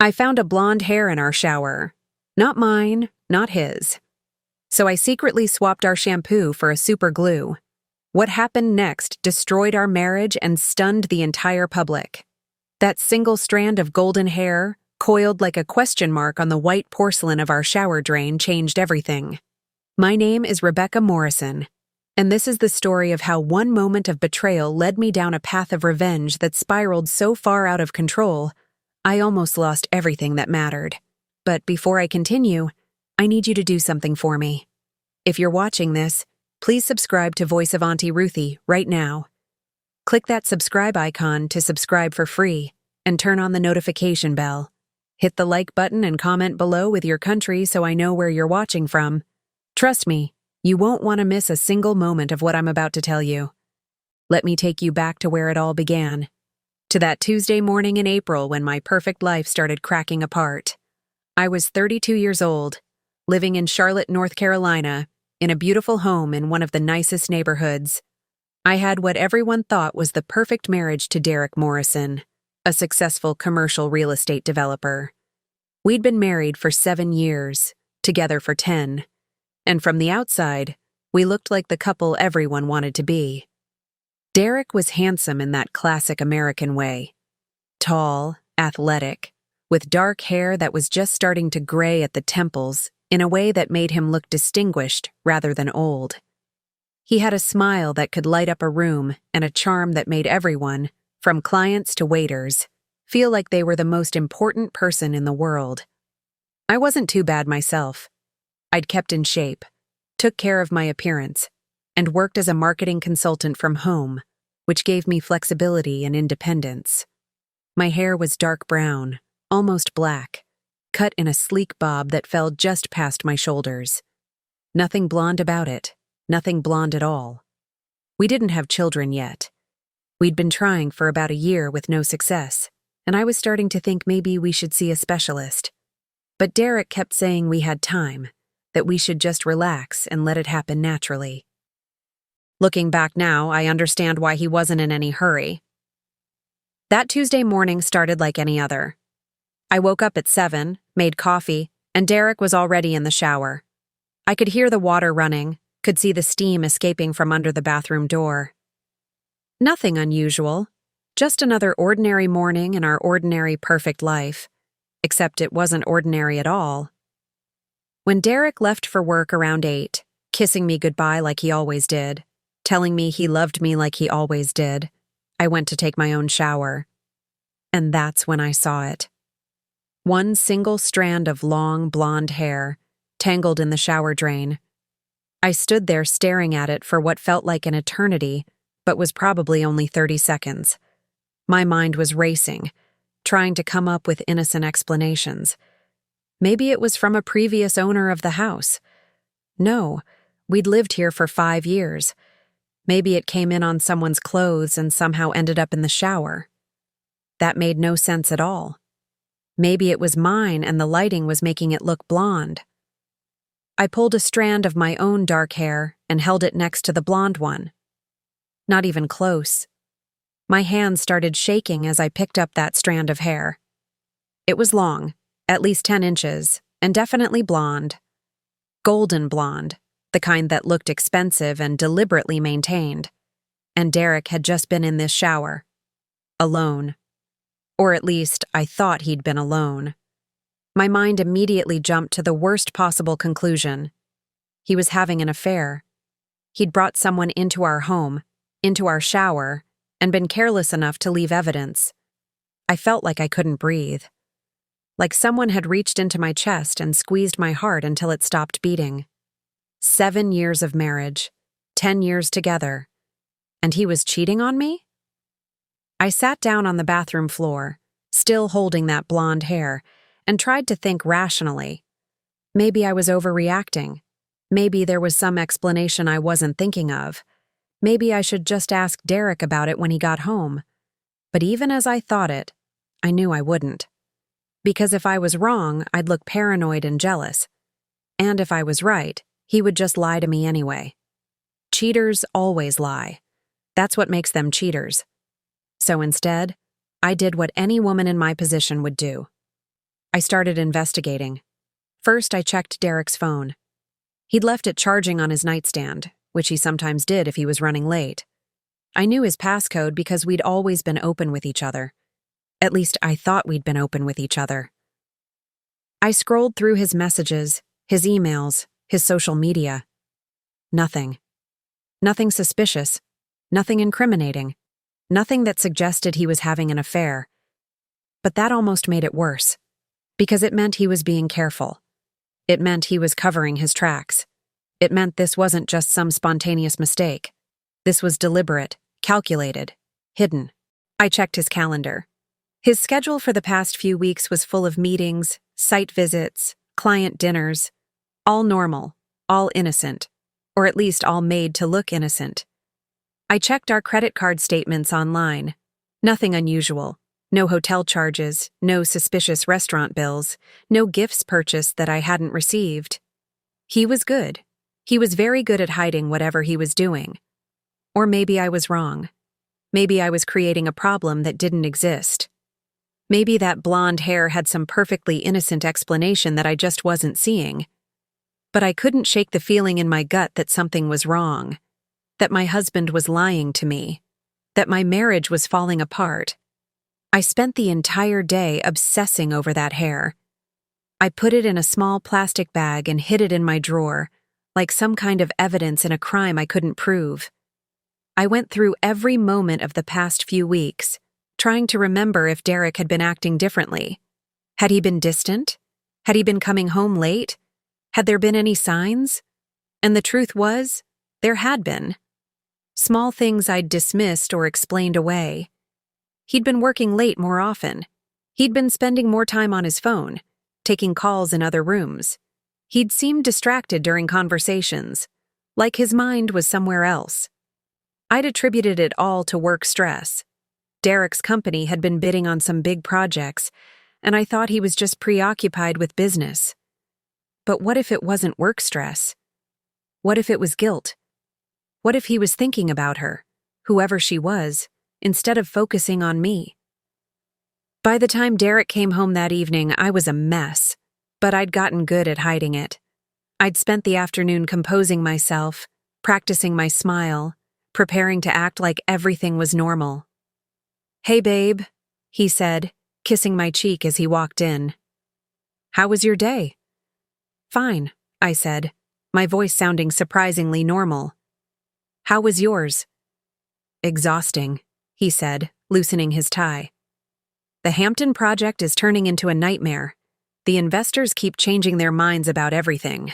I found a blonde hair in our shower. Not mine, not his. So I secretly swapped our shampoo for a super glue. What happened next destroyed our marriage and stunned the entire public. That single strand of golden hair, coiled like a question mark on the white porcelain of our shower drain, changed everything. My name is Rebecca Morrison, and this is the story of how one moment of betrayal led me down a path of revenge that spiraled so far out of control, I almost lost everything that mattered. But before I continue, I need you to do something for me. If you're watching this, please subscribe to Voice of Auntie Ruthy right now. Click that subscribe icon to subscribe for free and turn on the notification bell. Hit the like button and comment below with your country so I know where you're watching from. Trust me, you won't want to miss a single moment of what I'm about to tell you. Let me take you back to where it all began. To that Tuesday morning in April when my perfect life started cracking apart. I was 32 years old, living in Charlotte, North Carolina, in a beautiful home in one of the nicest neighborhoods. I had what everyone thought was the perfect marriage to Derek Morrison, a successful commercial real estate developer. We'd been married for 7 years, together for 10, and from the outside, we looked like the couple everyone wanted to be. Derek was handsome in that classic American way. Tall, athletic, with dark hair that was just starting to gray at the temples in a way that made him look distinguished rather than old. He had a smile that could light up a room and a charm that made everyone, from clients to waiters, feel like they were the most important person in the world. I wasn't too bad myself. I'd kept in shape, took care of my appearance, and worked as a marketing consultant from home, which gave me flexibility and independence. My hair was dark brown, almost black, cut in a sleek bob that fell just past my shoulders. Nothing blonde about it, nothing blonde at all. We didn't have children yet. We'd been trying for about a year with no success, and I was starting to think maybe we should see a specialist. But Derek kept saying we had time, that we should just relax and let it happen naturally. Looking back now, I understand why he wasn't in any hurry. That Tuesday morning started like any other. I woke up at 7, made coffee, and Derek was already in the shower. I could hear the water running, could see the steam escaping from under the bathroom door. Nothing unusual, just another ordinary morning in our ordinary perfect life, except it wasn't ordinary at all. When Derek left for work around 8, kissing me goodbye like he always did, telling me he loved me like he always did, I went to take my own shower. And that's when I saw it. One single strand of long blonde hair, tangled in the shower drain. I stood there staring at it for what felt like an eternity, but was probably only 30 seconds. My mind was racing, trying to come up with innocent explanations. Maybe it was from a previous owner of the house. No, we'd lived here for 5 years. Maybe it came in on someone's clothes and somehow ended up in the shower. That made no sense at all. Maybe it was mine and the lighting was making it look blonde. I pulled a strand of my own dark hair and held it next to the blonde one. Not even close. My hands started shaking as I picked up that strand of hair. It was long, at least 10 inches, and definitely blonde. Golden blonde, the kind that looked expensive and deliberately maintained. And Derek had just been in this shower. Alone. Or at least, I thought he'd been alone. My mind immediately jumped to the worst possible conclusion. He was having an affair. He'd brought someone into our home, into our shower, and been careless enough to leave evidence. I felt like I couldn't breathe. Like someone had reached into my chest and squeezed my heart until it stopped beating. 7 years of marriage, 10 years together, and he was cheating on me? I sat down on the bathroom floor, still holding that blonde hair, and tried to think rationally. Maybe I was overreacting. Maybe there was some explanation I wasn't thinking of. Maybe I should just ask Derek about it when he got home. But even as I thought it, I knew I wouldn't. Because if I was wrong, I'd look paranoid and jealous. And if I was right, he would just lie to me anyway. Cheaters always lie. That's what makes them cheaters. So instead, I did what any woman in my position would do. I started investigating. First, I checked Derek's phone. He'd left it charging on his nightstand, which he sometimes did if he was running late. I knew his passcode because we'd always been open with each other. At least I thought we'd been open with each other. I scrolled through his messages, his emails, his social media. Nothing. Nothing suspicious. Nothing incriminating. Nothing that suggested he was having an affair. But that almost made it worse, because it meant he was being careful. It meant he was covering his tracks. It meant this wasn't just some spontaneous mistake. This was deliberate, calculated, hidden. I checked his calendar. His schedule for the past few weeks was full of meetings, site visits, client dinners, all normal, all innocent, or at least all made to look innocent. I checked our credit card statements online. Nothing unusual. No hotel charges, no suspicious restaurant bills, no gifts purchased that I hadn't received. He was good. He was very good at hiding whatever he was doing. Or maybe I was wrong. Maybe I was creating a problem that didn't exist. Maybe that blonde hair had some perfectly innocent explanation that I just wasn't seeing. But I couldn't shake the feeling in my gut that something was wrong, that my husband was lying to me, that my marriage was falling apart. I spent the entire day obsessing over that hair. I put it in a small plastic bag and hid it in my drawer, like some kind of evidence in a crime I couldn't prove. I went through every moment of the past few weeks, trying to remember if Derek had been acting differently. Had he been distant? Had he been coming home late? Had there been any signs? And the truth was, there had been. Small things I'd dismissed or explained away. He'd been working late more often. He'd been spending more time on his phone, taking calls in other rooms. He'd seemed distracted during conversations, like his mind was somewhere else. I'd attributed it all to work stress. Derek's company had been bidding on some big projects, and I thought he was just preoccupied with business. But what if it wasn't work stress? What if it was guilt? What if he was thinking about her, whoever she was, instead of focusing on me? By the time Derek came home that evening, I was a mess, but I'd gotten good at hiding it. I'd spent the afternoon composing myself, practicing my smile, preparing to act like everything was normal. "Hey, babe," he said, kissing my cheek as he walked in. "How was your day?" "Fine," I said, my voice sounding surprisingly normal. "How was yours?" "Exhausting," he said, loosening his tie. "The Hampton project is turning into a nightmare. The investors keep changing their minds about everything."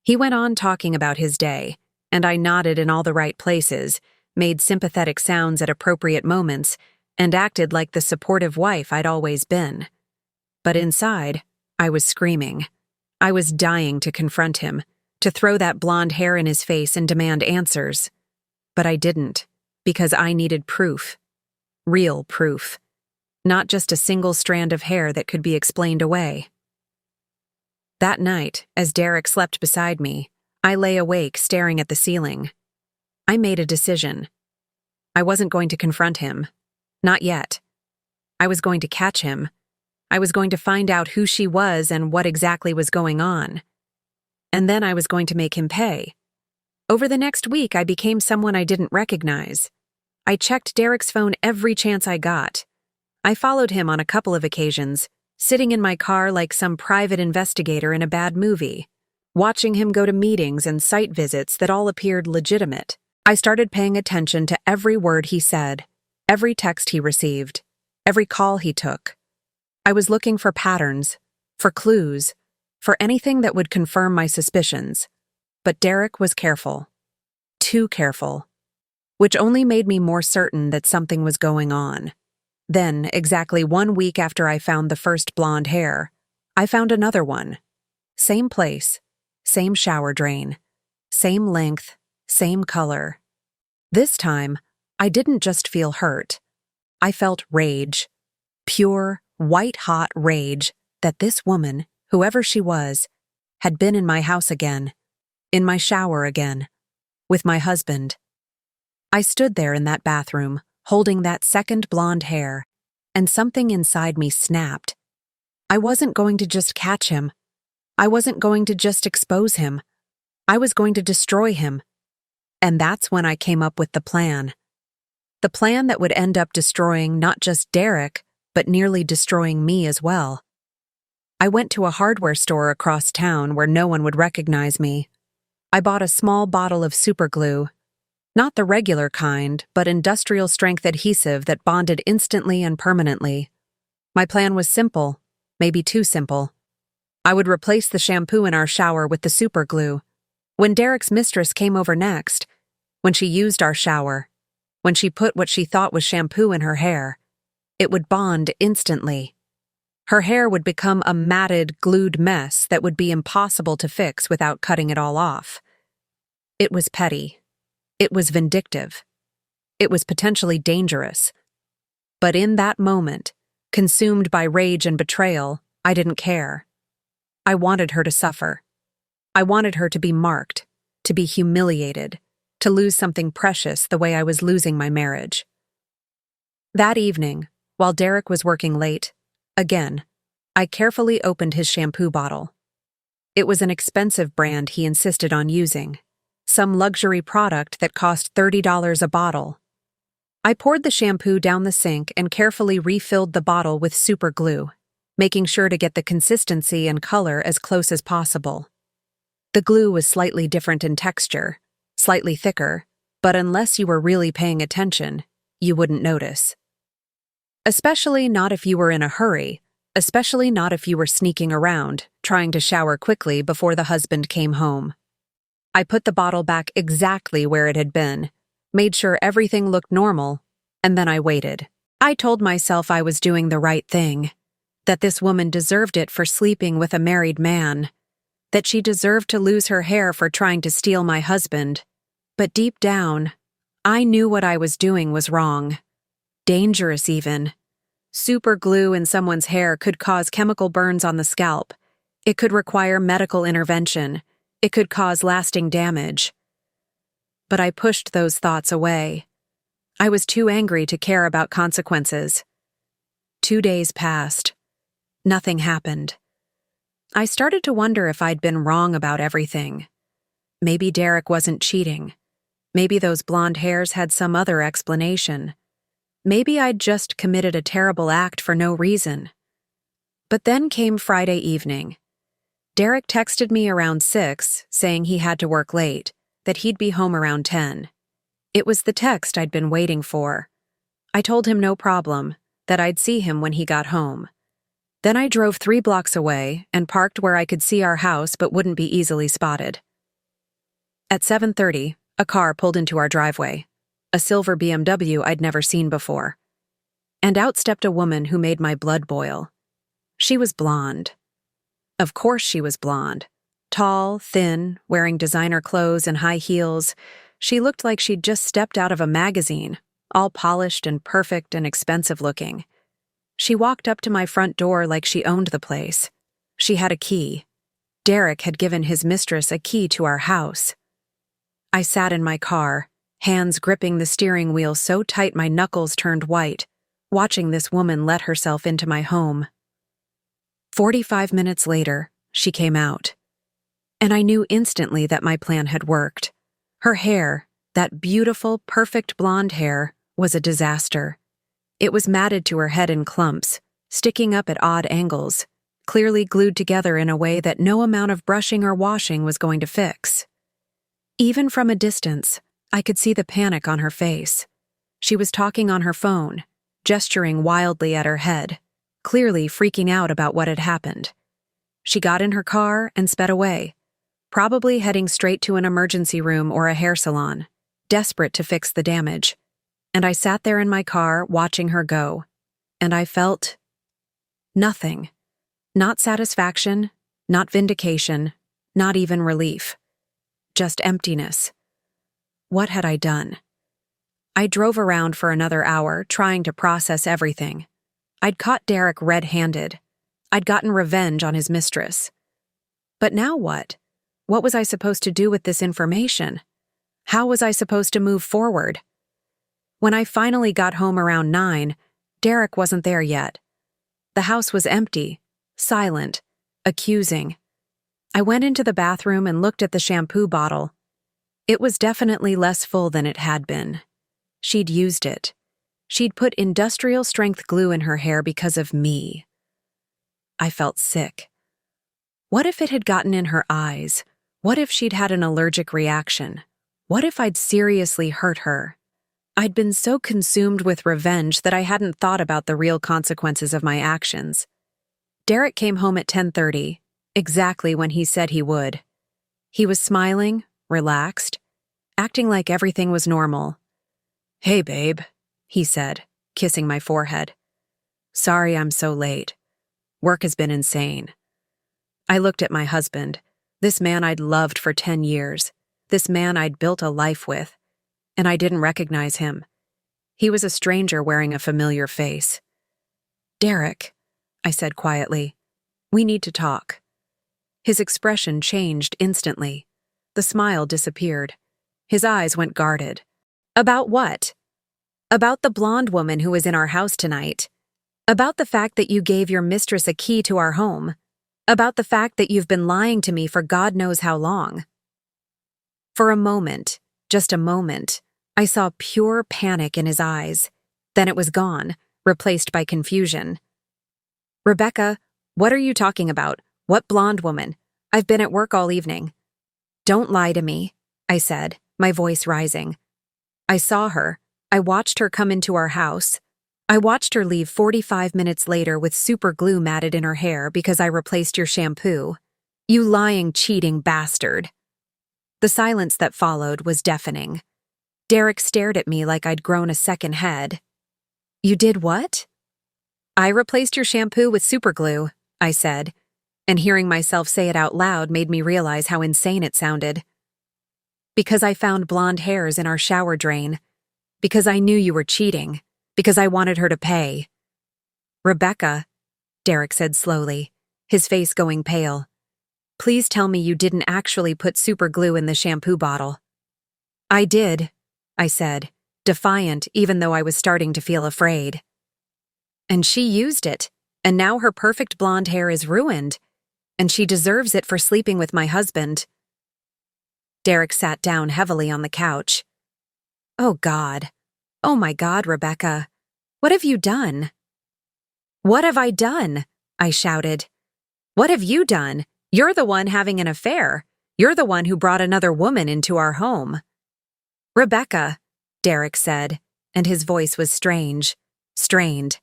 He went on talking about his day, and I nodded in all the right places, made sympathetic sounds at appropriate moments, and acted like the supportive wife I'd always been. But inside, I was screaming. I was dying to confront him, to throw that blonde hair in his face and demand answers. But I didn't, because I needed proof. Real proof. Not just a single strand of hair that could be explained away. That night, as Derek slept beside me, I lay awake staring at the ceiling. I made a decision. I wasn't going to confront him. Not yet. I was going to catch him. I was going to find out who she was and what exactly was going on. And then I was going to make him pay. Over the next week, I became someone I didn't recognize. I checked Derek's phone every chance I got. I followed him on a couple of occasions, sitting in my car like some private investigator in a bad movie, watching him go to meetings and site visits that all appeared legitimate. I started paying attention to every word he said, every text he received, every call he took. I was looking for patterns, for clues, for anything that would confirm my suspicions. But Derek was careful. Too careful. Which only made me more certain that something was going on. Then, exactly 1 week after I found the first blonde hair, I found another one. Same place, same shower drain, same length, same color. This time, I didn't just feel hurt. I felt rage. Pure, white-hot rage that this woman, whoever she was, had been in my house again, in my shower again, with my husband. I stood there in that bathroom, holding that second blonde hair, and something inside me snapped. I wasn't going to just catch him. I wasn't going to just expose him. I was going to destroy him. And that's when I came up with the plan. The plan that would end up destroying not just Derek, but nearly destroying me as well. I went to a hardware store across town where no one would recognize me. I bought a small bottle of super glue. Not the regular kind, but industrial-strength adhesive that bonded instantly and permanently. My plan was simple, maybe too simple. I would replace the shampoo in our shower with the super glue. When Derek's mistress came over next, when she used our shower, when she put what she thought was shampoo in her hair, it would bond instantly. Her hair would become a matted, glued mess that would be impossible to fix without cutting it all off. It was petty. It was vindictive. It was potentially dangerous. But in that moment, consumed by rage and betrayal, I didn't care. I wanted her to suffer. I wanted her to be marked, to be humiliated, to lose something precious the way I was losing my marriage. That evening, while Derek was working late, again, I carefully opened his shampoo bottle. It was an expensive brand he insisted on using, some luxury product that cost $30 a bottle. I poured the shampoo down the sink and carefully refilled the bottle with super glue, making sure to get the consistency and color as close as possible. The glue was slightly different in texture, slightly thicker, but unless you were really paying attention, you wouldn't notice. Especially not if you were in a hurry, especially not if you were sneaking around, trying to shower quickly before the husband came home. I put the bottle back exactly where it had been, made sure everything looked normal, and then I waited. I told myself I was doing the right thing, that this woman deserved it for sleeping with a married man, that she deserved to lose her hair for trying to steal my husband. But deep down, I knew what I was doing was wrong. Dangerous even. Super glue in someone's hair could cause chemical burns on the scalp. It could require medical intervention. It could cause lasting damage. But I pushed those thoughts away. I was too angry to care about consequences. 2 days passed. Nothing happened. I started to wonder if I'd been wrong about everything. Maybe Derek wasn't cheating. Maybe those blonde hairs had some other explanation. Maybe I'd just committed a terrible act for no reason. But then came Friday evening. Derek texted me around 6, saying he had to work late, that he'd be home around 10. It was the text I'd been waiting for. I told him no problem, that I'd see him when he got home. Then I drove 3 blocks away and parked where I could see our house but wouldn't be easily spotted. At 7:30, a car pulled into our driveway, a silver BMW I'd never seen before. And out stepped a woman who made my blood boil. She was blonde. Of course she was blonde. Tall, thin, wearing designer clothes and high heels, she looked like she'd just stepped out of a magazine, all polished and perfect and expensive looking. She walked up to my front door like she owned the place. She had a key. Derek had given his mistress a key to our house. I sat in my car, hands gripping the steering wheel so tight my knuckles turned white, watching this woman let herself into my home. 45 minutes later, she came out. And I knew instantly that my plan had worked. Her hair, that beautiful, perfect blonde hair, was a disaster. It was matted to her head in clumps, sticking up at odd angles, clearly glued together in a way that no amount of brushing or washing was going to fix. Even from a distance, I could see the panic on her face. She was talking on her phone, gesturing wildly at her head, clearly freaking out about what had happened. She got in her car and sped away, probably heading straight to an emergency room or a hair salon, desperate to fix the damage. And I sat there in my car watching her go, and I felt nothing. Not satisfaction, not vindication, not even relief. Just emptiness. What had I done? I drove around for another hour, trying to process everything. I'd caught Derek red-handed. I'd gotten revenge on his mistress. But now what? What was I supposed to do with this information? How was I supposed to move forward? When I finally got home around 9, Derek wasn't there yet. The house was empty, silent, accusing. I went into the bathroom and looked at the shampoo bottle. It was definitely less full than it had been. She'd used it. She'd put industrial-strength glue in her hair because of me. I felt sick. What if it had gotten in her eyes? What if she'd had an allergic reaction? What if I'd seriously hurt her? I'd been so consumed with revenge that I hadn't thought about the real consequences of my actions. Derek came home at 10:30, exactly when he said he would. He was smiling, relaxed, acting like everything was normal. "Hey, babe," he said, kissing my forehead. "Sorry I'm so late. Work has been insane." I looked at my husband, this man I'd loved for 10 years, this man I'd built a life with, and I didn't recognize him. He was a stranger wearing a familiar face. "Derek," I said quietly, "we need to talk." His expression changed instantly. The smile disappeared. His eyes went guarded. "About what?" "About the blonde woman who was in our house tonight. About the fact that you gave your mistress a key to our home. About the fact that you've been lying to me for God knows how long." For a moment, just a moment, I saw pure panic in his eyes. Then it was gone, replaced by confusion. "Rebecca, what are you talking about? What blonde woman? I've been at work all evening." "Don't lie to me," I said, my voice rising. "I saw her. I watched her come into our house. I watched her leave 45 minutes later with super glue matted in her hair because I replaced your shampoo. You lying, cheating bastard." The silence that followed was deafening. Derek stared at me like I'd grown a second head. "You did what?" "I replaced your shampoo with super glue," I said, and hearing myself say it out loud made me realize how insane it sounded. "Because I found blonde hairs in our shower drain. Because I knew you were cheating. Because I wanted her to pay." "Rebecca," Derek said slowly, his face going pale, "please tell me you didn't actually put super glue in the shampoo bottle." "I did," I said, defiant even though I was starting to feel afraid. "And she used it, and now her perfect blonde hair is ruined, and she deserves it for sleeping with my husband." Derek sat down heavily on the couch. "Oh God. Oh my God, Rebecca. What have you done?" "What have I done?" I shouted. "What have you done? You're the one having an affair. You're the one who brought another woman into our home." "Rebecca," Derek said, and his voice was strange, strained.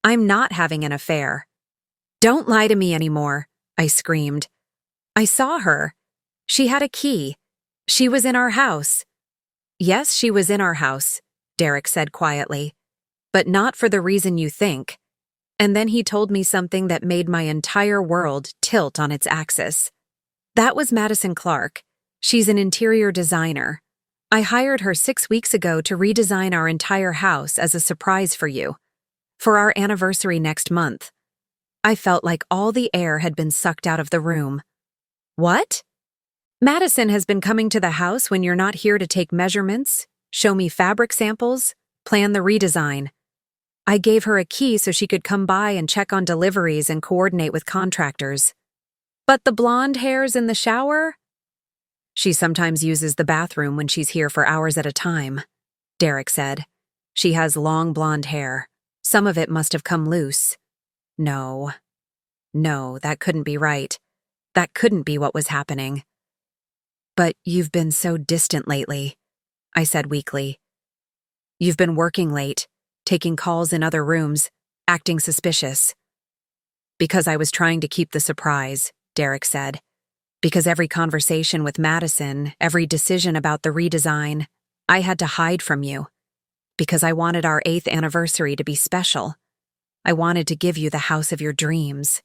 "I'm not having an affair." "Don't lie to me anymore," I screamed. "I saw her. She had a key. She was in our house." "Yes, she was in our house," Derek said quietly, "but not for the reason you think." And then he told me something that made my entire world tilt on its axis. "That was Madison Clark. She's an interior designer. I hired her 6 weeks ago to redesign our entire house as a surprise for you. For our anniversary next month." I felt like all the air had been sucked out of the room. "What?" "Madison has been coming to the house when you're not here to take measurements, show me fabric samples, plan the redesign. I gave her a key so she could come by and check on deliveries and coordinate with contractors." "But the blonde hairs in the shower?" "She sometimes uses the bathroom when she's here for hours at a time," Derek said. "She has long blonde hair. Some of it must have come loose." No, that couldn't be right. That couldn't be what was happening. "But you've been so distant lately," I said weakly. "You've been working late, taking calls in other rooms, acting suspicious." "Because I was trying to keep the surprise," Derek said. "Because every conversation with Madison, every decision about the redesign, I had to hide from you. Because I wanted our 8th anniversary to be special. I wanted to give you the house of your dreams."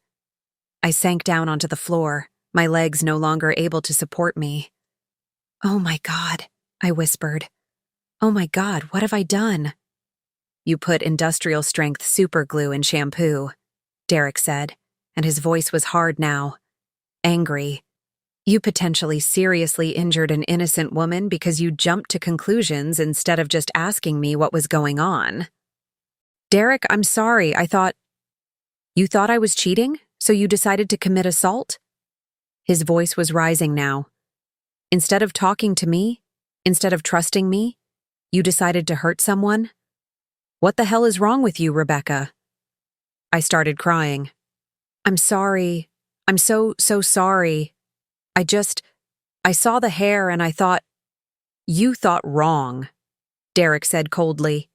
I sank down onto the floor, my legs no longer able to support me. "Oh my God," I whispered. "Oh my God, what have I done?" "You put industrial-strength super glue in shampoo," Derek said, and his voice was hard now, angry. "You potentially seriously injured an innocent woman because you jumped to conclusions instead of just asking me what was going on." "Derek, I'm sorry, I thought—" "You thought I was cheating? So you decided to commit assault? His voice was rising now. Instead of talking to me, instead of trusting me, you decided to hurt someone? What the hell is wrong with you, Rebecca? I started crying. I'm sorry. I'm so sorry. I saw the hair and I thought, you thought wrong, Derek said coldly.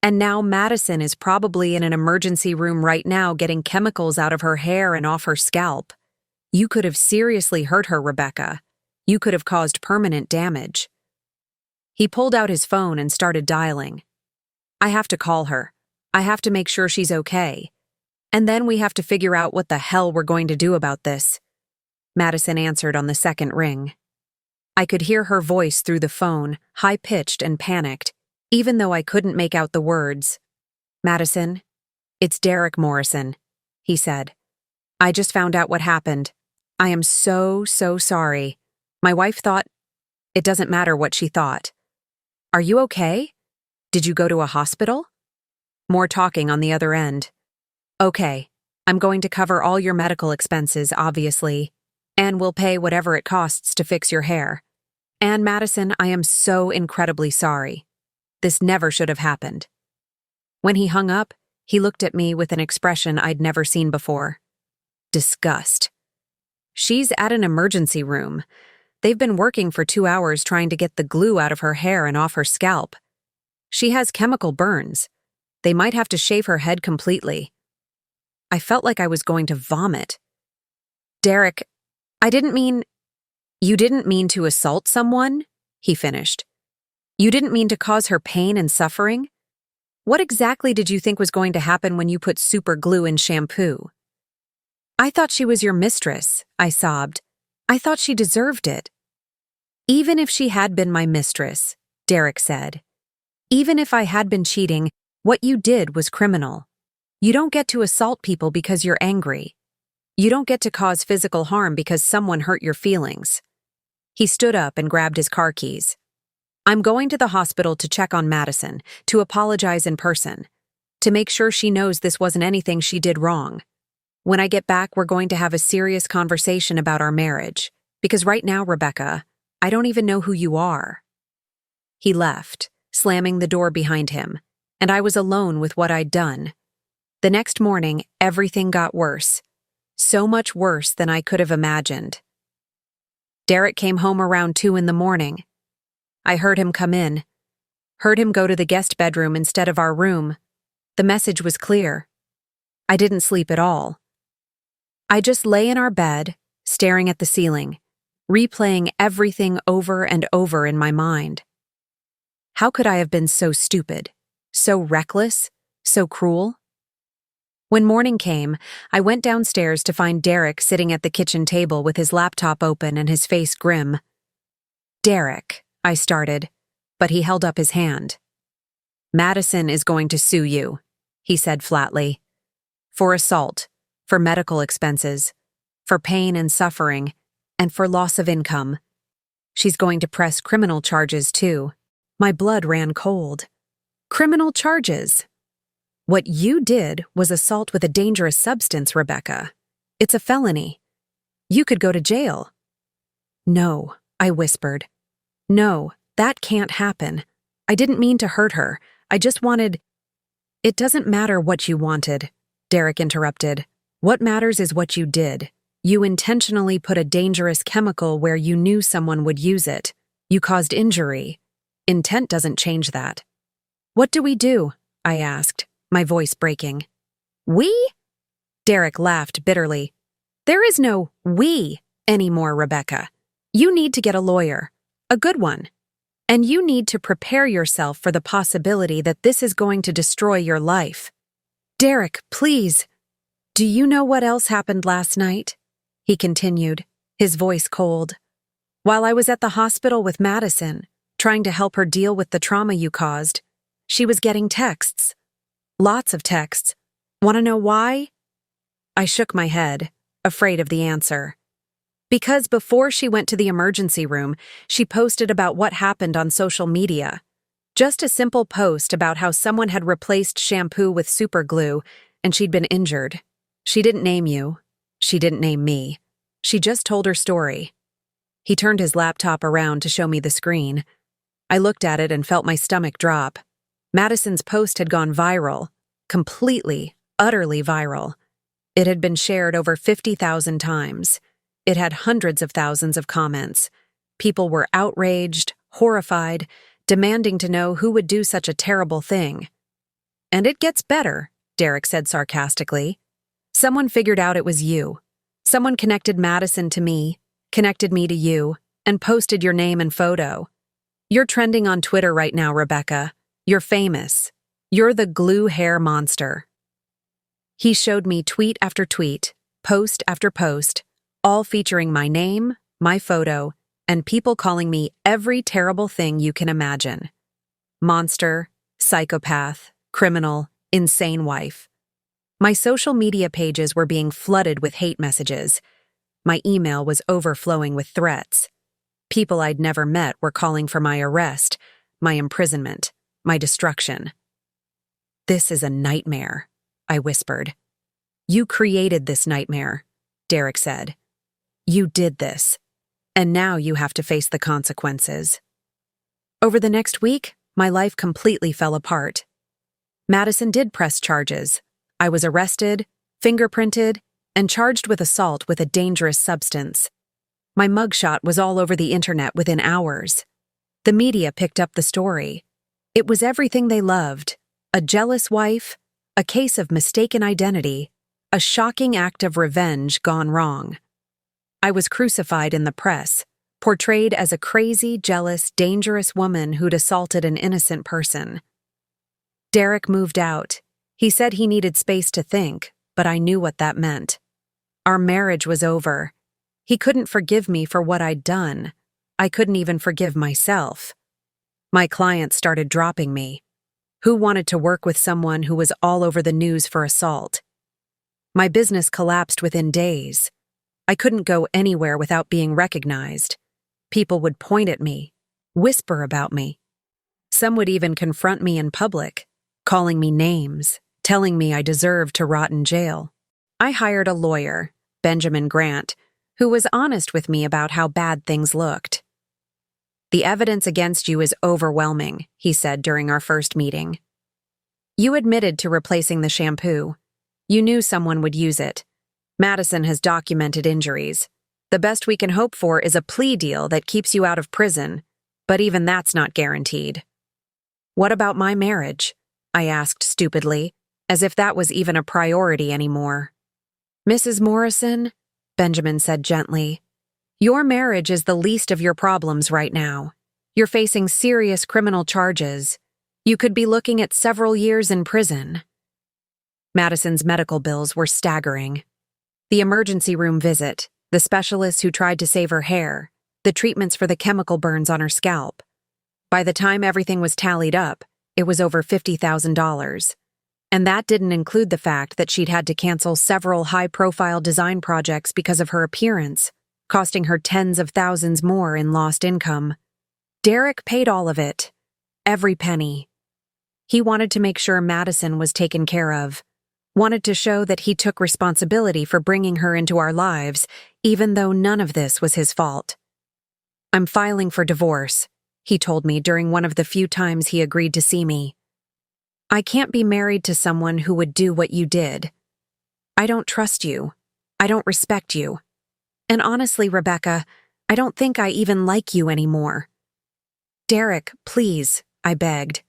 And now Madison is probably in an emergency room right now getting chemicals out of her hair and off her scalp. You could have seriously hurt her, Rebecca. You could have caused permanent damage. He pulled out his phone and started dialing. I have to call her. I have to make sure she's okay. And then we have to figure out what the hell we're going to do about this. Madison answered on the second ring. I could hear her voice through the phone, high-pitched and panicked, even though I couldn't make out the words. Madison, it's Derek Morrison, he said. I just found out what happened. I am so sorry. My wife thought, it doesn't matter what she thought. Are you okay? Did you go to a hospital? More talking on the other end. Okay, I'm going to cover all your medical expenses, obviously, and we'll pay whatever it costs to fix your hair. And Madison, I am so incredibly sorry. This never should have happened. When he hung up, he looked at me with an expression I'd never seen before. Disgust. She's at an emergency room. They've been working for 2 hours trying to get the glue out of her hair and off her scalp. She has chemical burns. They might have to shave her head completely. I felt like I was going to vomit. Derek, I didn't mean... You didn't mean to assault someone? He finished. You didn't mean to cause her pain and suffering? What exactly did you think was going to happen when you put super glue in shampoo? I thought she was your mistress, I sobbed. I thought she deserved it. Even if she had been my mistress, Derek said. Even if I had been cheating, what you did was criminal. You don't get to assault people because you're angry. You don't get to cause physical harm because someone hurt your feelings. He stood up and grabbed his car keys. I'm going to the hospital to check on Madison, to apologize in person, to make sure she knows this wasn't anything she did wrong. When I get back, we're going to have a serious conversation about our marriage, because right now, Rebecca, I don't even know who you are. He left, slamming the door behind him, and I was alone with what I'd done. The next morning, everything got worse. So much worse than I could have imagined. Derek came home around 2 a.m. I heard him come in. Heard him go to the guest bedroom instead of our room. The message was clear. I didn't sleep at all. I just lay in our bed, staring at the ceiling, replaying everything over and over in my mind. How could I have been so stupid, so reckless, so cruel? When morning came, I went downstairs to find Derek sitting at the kitchen table with his laptop open and his face grim. Derek, I started, but he held up his hand. Madison is going to sue you, he said flatly. For assault, for medical expenses, for pain and suffering, and for loss of income. She's going to press criminal charges too. My blood ran cold. Criminal charges. What you did was assault with a dangerous substance, Rebecca. It's a felony. You could go to jail. No, I whispered. No, that can't happen. I didn't mean to hurt her. I just wanted... It doesn't matter what you wanted, Derek interrupted. What matters is what you did. You intentionally put a dangerous chemical where you knew someone would use it. You caused injury. Intent doesn't change that. What do we do? I asked, my voice breaking. We? Derek laughed bitterly. There is no we anymore, Rebecca. You need to get a lawyer. A good one. And you need to prepare yourself for the possibility that this is going to destroy your life. Derek, please. Do you know what else happened last night? He continued, his voice cold. While I was at the hospital with Madison, trying to help her deal with the trauma you caused, she was getting texts. Lots of texts. Want to know why? I shook my head, afraid of the answer. Because before she went to the emergency room, she posted about what happened on social media. Just a simple post about how someone had replaced shampoo with super glue and she'd been injured. She didn't name you, She didn't name me. She just told her story. He turned his laptop around to show me the screen. I looked at it and felt my stomach drop. Madison's post had gone viral. Completely, utterly viral. It had been shared over 50,000 times. It had hundreds of thousands of comments. People were outraged, horrified, demanding to know who would do such a terrible thing. "And it gets better," Derek said sarcastically. "Someone figured out it was you. Someone connected Madison to me, connected me to you, and posted your name and photo. You're trending on Twitter right now, Rebecca. You're famous. You're the glue hair monster." He showed me tweet after tweet, post after post, all featuring my name, my photo, and people calling me every terrible thing you can imagine. Monster, psychopath, criminal, insane wife. My social media pages were being flooded with hate messages. My email was overflowing with threats. People I'd never met were calling for my arrest, my imprisonment, my destruction. "This is a nightmare," I whispered. "You created this nightmare," Derek said. "You did this, and now you have to face the consequences." Over the next week, my life completely fell apart. Madison did press charges. I was arrested, fingerprinted, and charged with assault with a dangerous substance. My mugshot was all over the internet within hours. The media picked up the story. It was everything they loved: a jealous wife, a case of mistaken identity, a shocking act of revenge gone wrong. I was crucified in the press, portrayed as a crazy, jealous, dangerous woman who'd assaulted an innocent person. Derek moved out. He said he needed space to think, but I knew what that meant. Our marriage was over. He couldn't forgive me for what I'd done. I couldn't even forgive myself. My clients started dropping me. Who wanted to work with someone who was all over the news for assault? My business collapsed within days. I couldn't go anywhere without being recognized. People would point at me, whisper about me. Some would even confront me in public, calling me names, telling me I deserved to rot in jail. I hired a lawyer, Benjamin Grant, who was honest with me about how bad things looked. "The evidence against you is overwhelming," he said during our first meeting. "You admitted to replacing the shampoo. You knew someone would use it. Madison has documented injuries. The best we can hope for is a plea deal that keeps you out of prison, but even that's not guaranteed." "What about my marriage?" I asked stupidly, as if that was even a priority anymore. "Mrs. Morrison," Benjamin said gently, "your marriage is the least of your problems right now. You're facing serious criminal charges. You could be looking at several years in prison." Madison's medical bills were staggering. The emergency room visit, the specialists who tried to save her hair, the treatments for the chemical burns on her scalp. By the time everything was tallied up, it was over $50,000. And that didn't include the fact that she'd had to cancel several high-profile design projects because of her appearance, costing her tens of thousands more in lost income. Derek paid all of it, every penny. He wanted to make sure Madison was taken care of, wanted to show that he took responsibility for bringing her into our lives, even though none of this was his fault. "I'm filing for divorce," he told me during one of the few times he agreed to see me. "I can't be married to someone who would do what you did. I don't trust you. I don't respect you. And honestly, Rebecca, I don't think I even like you anymore." "Derek, please," I begged.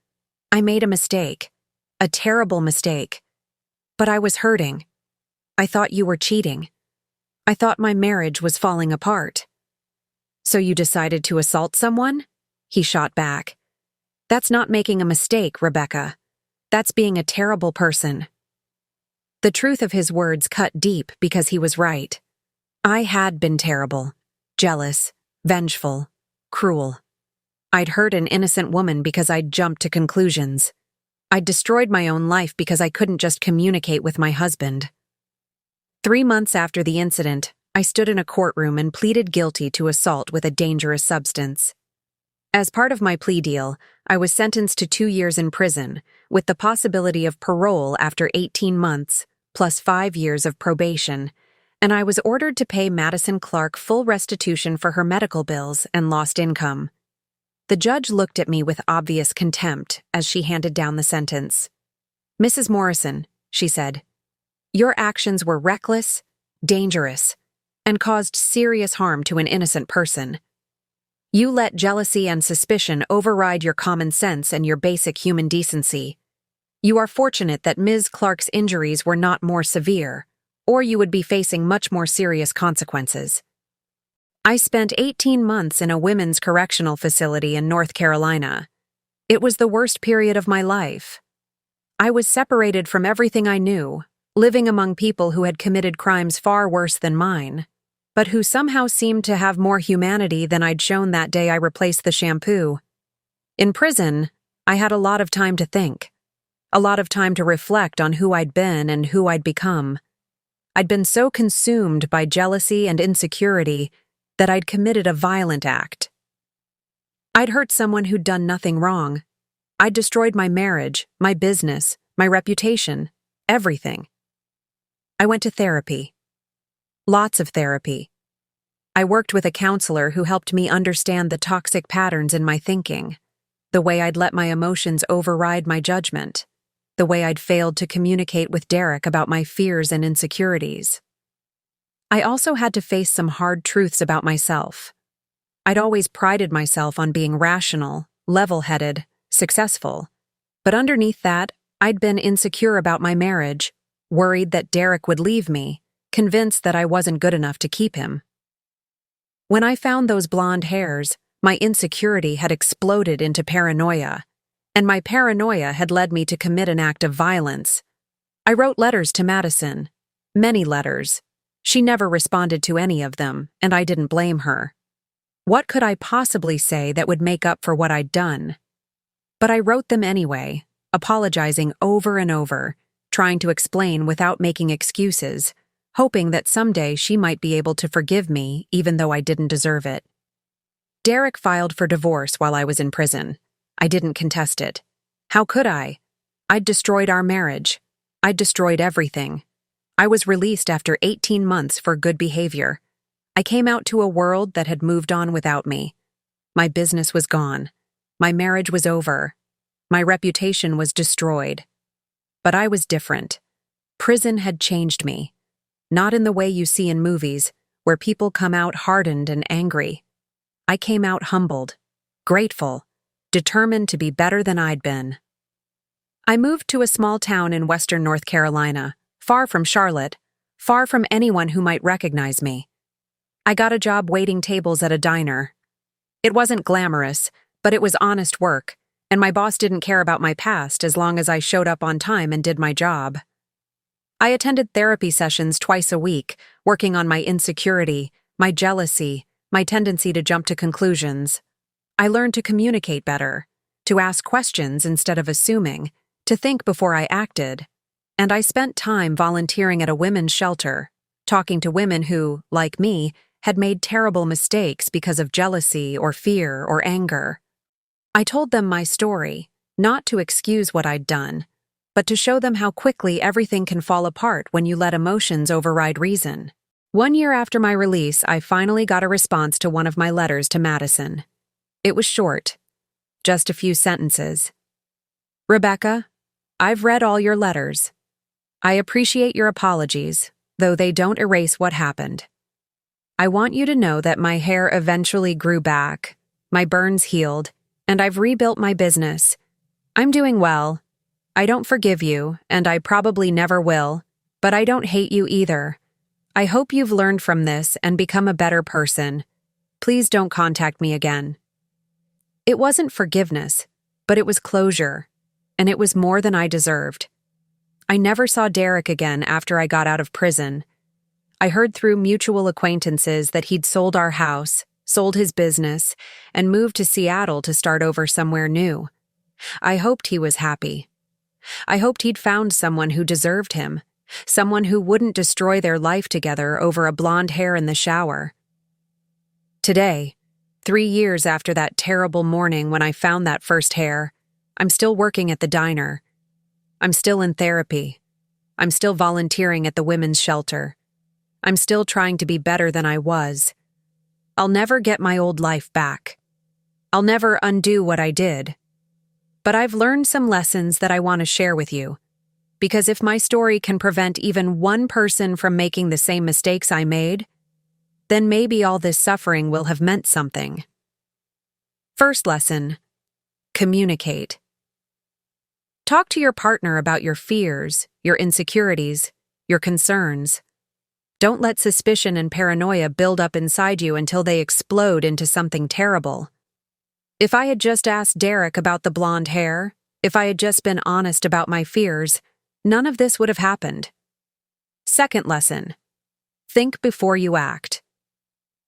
"I made a mistake. A terrible mistake. But I was hurting. I thought you were cheating. I thought my marriage was falling apart." "So you decided to assault someone?" He shot back. "That's not making a mistake, Rebecca. That's being a terrible person." The truth of his words cut deep because he was right. I had been terrible, jealous, vengeful, cruel. I'd hurt an innocent woman because I'd jumped to conclusions. I'd destroyed my own life because I couldn't just communicate with my husband. 3 months after the incident, I stood in a courtroom and pleaded guilty to assault with a dangerous substance. As part of my plea deal, I was sentenced to 2 years in prison, with the possibility of parole after 18 months, plus 5 years of probation, and I was ordered to pay Madison Clark full restitution for her medical bills and lost income. The judge looked at me with obvious contempt as she handed down the sentence. "Mrs. Morrison," she said, "your actions were reckless, dangerous, and caused serious harm to an innocent person. You let jealousy and suspicion override your common sense and your basic human decency. You are fortunate that Ms. Clark's injuries were not more severe, or you would be facing much more serious consequences." I spent 18 months in a women's correctional facility in North Carolina. It was the worst period of my life. I was separated from everything I knew, living among people who had committed crimes far worse than mine, but who somehow seemed to have more humanity than I'd shown that day I replaced the shampoo. In prison, I had a lot of time to think, a lot of time to reflect on who I'd been and who I'd become. I'd been so consumed by jealousy and insecurity that I'd committed a violent act. I'd hurt someone who'd done nothing wrong. I'd destroyed my marriage, my business, my reputation, everything. I went to therapy. Lots of therapy. I worked with a counselor who helped me understand the toxic patterns in my thinking, the way I'd let my emotions override my judgment, the way I'd failed to communicate with Derek about my fears and insecurities. I also had to face some hard truths about myself. I'd always prided myself on being rational, level-headed, successful, but underneath that, I'd been insecure about my marriage, worried that Derek would leave me, convinced that I wasn't good enough to keep him. When I found those blonde hairs, my insecurity had exploded into paranoia, and my paranoia had led me to commit an act of violence. I wrote letters to Madison, many letters. She never responded to any of them, and I didn't blame her. What could I possibly say that would make up for what I'd done? But I wrote them anyway, apologizing over and over, trying to explain without making excuses, hoping that someday she might be able to forgive me even though I didn't deserve it. Derek filed for divorce while I was in prison. I didn't contest it. How could I? I'd destroyed our marriage. I'd destroyed everything. I was released after 18 months for good behavior. I came out to a world that had moved on without me. My business was gone. My marriage was over. My reputation was destroyed. But I was different. Prison had changed me. Not in the way you see in movies, where people come out hardened and angry. I came out humbled, grateful, determined to be better than I'd been. I moved to a small town in western North Carolina, far from Charlotte, far from anyone who might recognize me. I got a job waiting tables at a diner. It wasn't glamorous, but it was honest work, and my boss didn't care about my past as long as I showed up on time and did my job. I attended therapy sessions twice a week, working on my insecurity, my jealousy, my tendency to jump to conclusions. I learned to communicate better, to ask questions instead of assuming, to think before I acted. And I spent time volunteering at a women's shelter, talking to women who, like me, had made terrible mistakes because of jealousy or fear or anger. I told them my story, not to excuse what I'd done, but to show them how quickly everything can fall apart when you let emotions override reason. 1 year after my release, I finally got a response to one of my letters to Madison. It was short, just a few sentences. "Rebecca, I've read all your letters. I appreciate your apologies, though they don't erase what happened. I want you to know that my hair eventually grew back, my burns healed, and I've rebuilt my business. I'm doing well. I don't forgive you, and I probably never will, but I don't hate you either. I hope you've learned from this and become a better person. Please don't contact me again." It wasn't forgiveness, but it was closure, and it was more than I deserved. I never saw Derek again after I got out of prison. I heard through mutual acquaintances that he'd sold our house, sold his business, and moved to Seattle to start over somewhere new. I hoped he was happy. I hoped he'd found someone who deserved him, someone who wouldn't destroy their life together over a blonde hair in the shower. Today, 3 years after that terrible morning when I found that first hair, I'm still working at the diner. I'm still in therapy. I'm still volunteering at the women's shelter. I'm still trying to be better than I was. I'll never get my old life back. I'll never undo what I did. But I've learned some lessons that I want to share with you. Because if my story can prevent even one person from making the same mistakes I made, then maybe all this suffering will have meant something. First lesson: communicate. Talk to your partner about your fears, your insecurities, your concerns. Don't let suspicion and paranoia build up inside you until they explode into something terrible. If I had just asked Derek about the blonde hair, if I had just been honest about my fears, none of this would have happened. Second lesson: think before you act.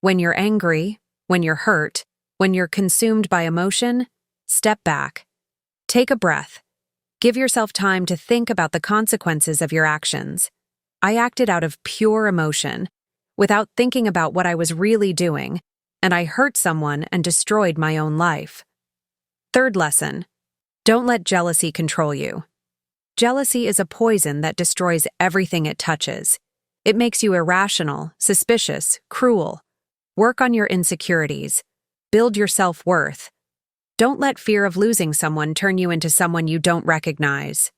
When you're angry, when you're hurt, when you're consumed by emotion, step back. Take a breath. Give yourself time to think about the consequences of your actions. I acted out of pure emotion, without thinking about what I was really doing, and I hurt someone and destroyed my own life. Third lesson: don't let jealousy control you. Jealousy is a poison that destroys everything it touches. It makes you irrational, suspicious, cruel. Work on your insecurities. Build your self-worth. Don't let fear of losing someone turn you into someone you don't recognize.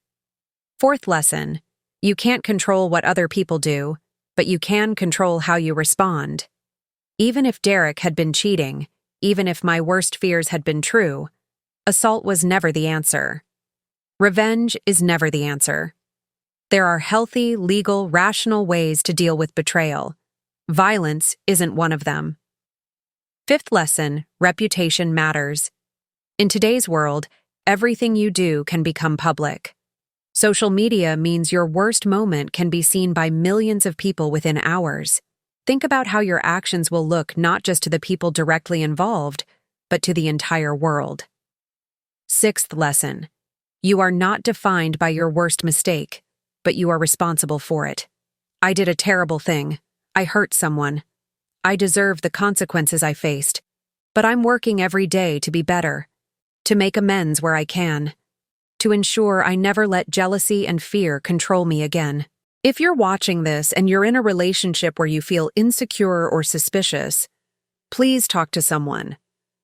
Fourth lesson: you can't control what other people do, but you can control how you respond. Even if Derek had been cheating, even if my worst fears had been true, assault was never the answer. Revenge is never the answer. There are healthy, legal, rational ways to deal with betrayal. Violence isn't one of them. Fifth lesson: reputation matters. In today's world, everything you do can become public. Social media means your worst moment can be seen by millions of people within hours. Think about how your actions will look not just to the people directly involved, but to the entire world. Sixth lesson: you are not defined by your worst mistake, but you are responsible for it. I did a terrible thing. I hurt someone. I deserve the consequences I faced, but I'm working every day to be better, to make amends where I can, to ensure I never let jealousy and fear control me again. If you're watching this and you're in a relationship where you feel insecure or suspicious, please talk to someone.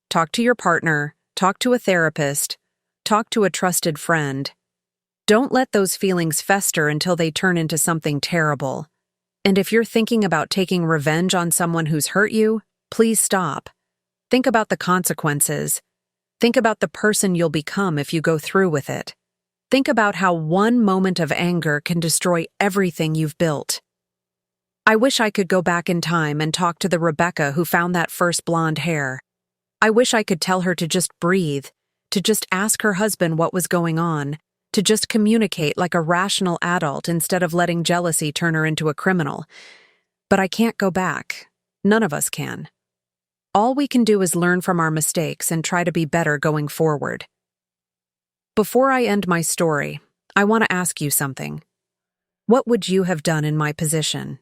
Talk to your partner, talk to a therapist, talk to a trusted friend. Don't let those feelings fester until they turn into something terrible. And if you're thinking about taking revenge on someone who's hurt you, please stop. Think about the consequences. Think about the person you'll become if you go through with it. Think about how one moment of anger can destroy everything you've built. I wish I could go back in time and talk to the Rebecca who found that first blonde hair. I wish I could tell her to just breathe, to just ask her husband what was going on, to just communicate like a rational adult instead of letting jealousy turn her into a criminal. But I can't go back. None of us can. All we can do is learn from our mistakes and try to be better going forward. Before I end my story, I want to ask you something. What would you have done in my position?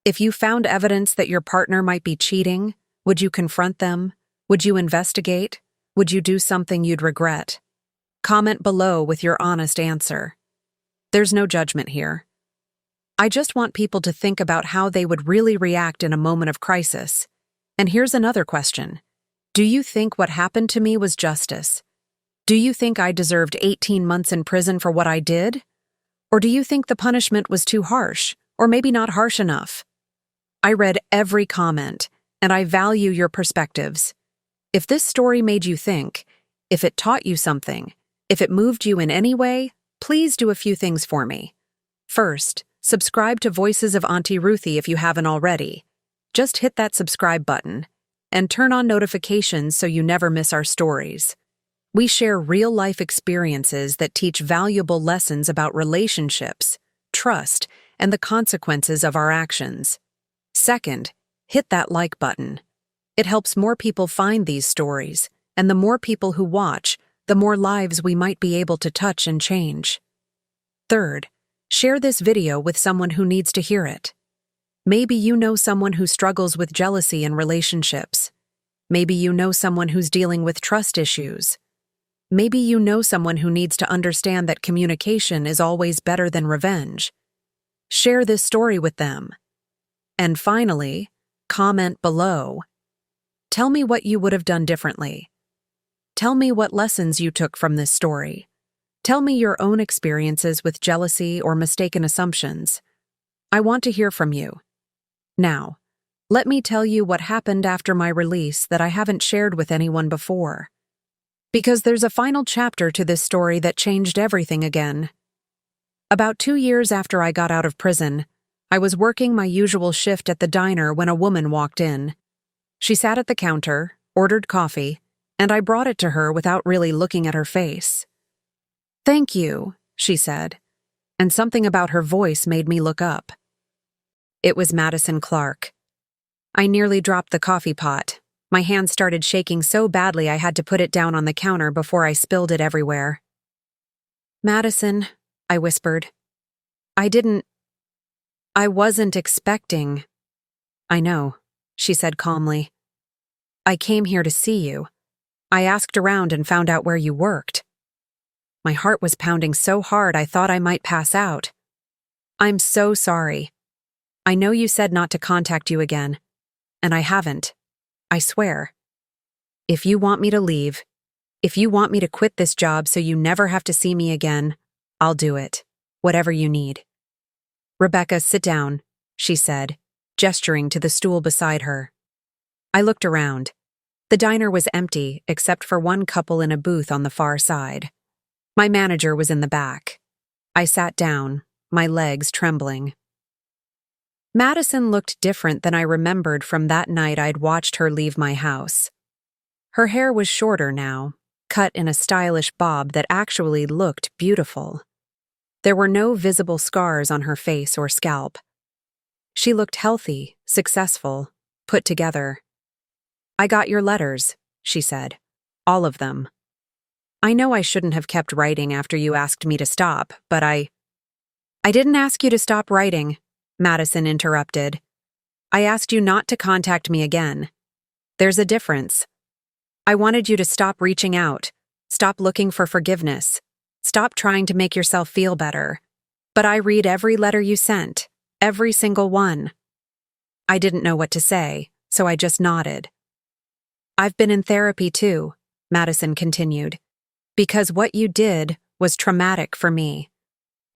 If you found evidence that your partner might be cheating, would you confront them? Would you investigate? Would you do something you'd regret? Comment below with your honest answer. There's no judgment here. I just want people to think about how they would really react in a moment of crisis. And here's another question. Do you think what happened to me was justice? Do you think I deserved 18 months in prison for what I did? Or do you think the punishment was too harsh, or maybe not harsh enough? I read every comment, and I value your perspectives. If this story made you think, if it taught you something, if it moved you in any way, please do a few things for me. First, subscribe to Voices of Auntie Ruthy if you haven't already. Just hit that subscribe button and turn on notifications so you never miss our stories. We share real-life experiences that teach valuable lessons about relationships, trust, and the consequences of our actions. Second, hit that like button. It helps more people find these stories, and the more people who watch, the more lives we might be able to touch and change. Third, share this video with someone who needs to hear it. Maybe you know someone who struggles with jealousy in relationships. Maybe you know someone who's dealing with trust issues. Maybe you know someone who needs to understand that communication is always better than revenge. Share this story with them. And finally, comment below. Tell me what you would have done differently. Tell me what lessons you took from this story. Tell me your own experiences with jealousy or mistaken assumptions. I want to hear from you. Now, let me tell you what happened after my release that I haven't shared with anyone before. Because there's a final chapter to this story that changed everything again. About 2 years after I got out of prison, I was working my usual shift at the diner when a woman walked in. She sat at the counter, ordered coffee, and I brought it to her without really looking at her face. "Thank you," she said, and something about her voice made me look up. It was Madison Clark. I nearly dropped the coffee pot. My hand started shaking so badly I had to put it down on the counter before I spilled it everywhere. "Madison," I whispered. I wasn't expecting." "I know," she said calmly. "I came here to see you. I asked around and found out where you worked." My heart was pounding so hard I thought I might pass out. "I'm so sorry. I know you said not to contact you again, and I haven't. I swear. If you want me to leave, if you want me to quit this job so you never have to see me again, I'll do it. Whatever you need." "Rebecca, sit down," she said, gesturing to the stool beside her. I looked around. The diner was empty except for one couple in a booth on the far side. My manager was in the back. I sat down, my legs trembling. Madison looked different than I remembered from that night I'd watched her leave my house. Her hair was shorter now, cut in a stylish bob that actually looked beautiful. There were no visible scars on her face or scalp. She looked healthy, successful, put together. "I got your letters," she said. "All of them. I know I shouldn't have kept writing after you asked me to stop, but I didn't ask you to stop writing," Madison interrupted. "I asked you not to contact me again. There's a difference. I wanted you to stop reaching out, stop looking for forgiveness, stop trying to make yourself feel better. But I read every letter you sent, every single one." I didn't know what to say, so I just nodded. "I've been in therapy too," Madison continued, "because what you did was traumatic for me.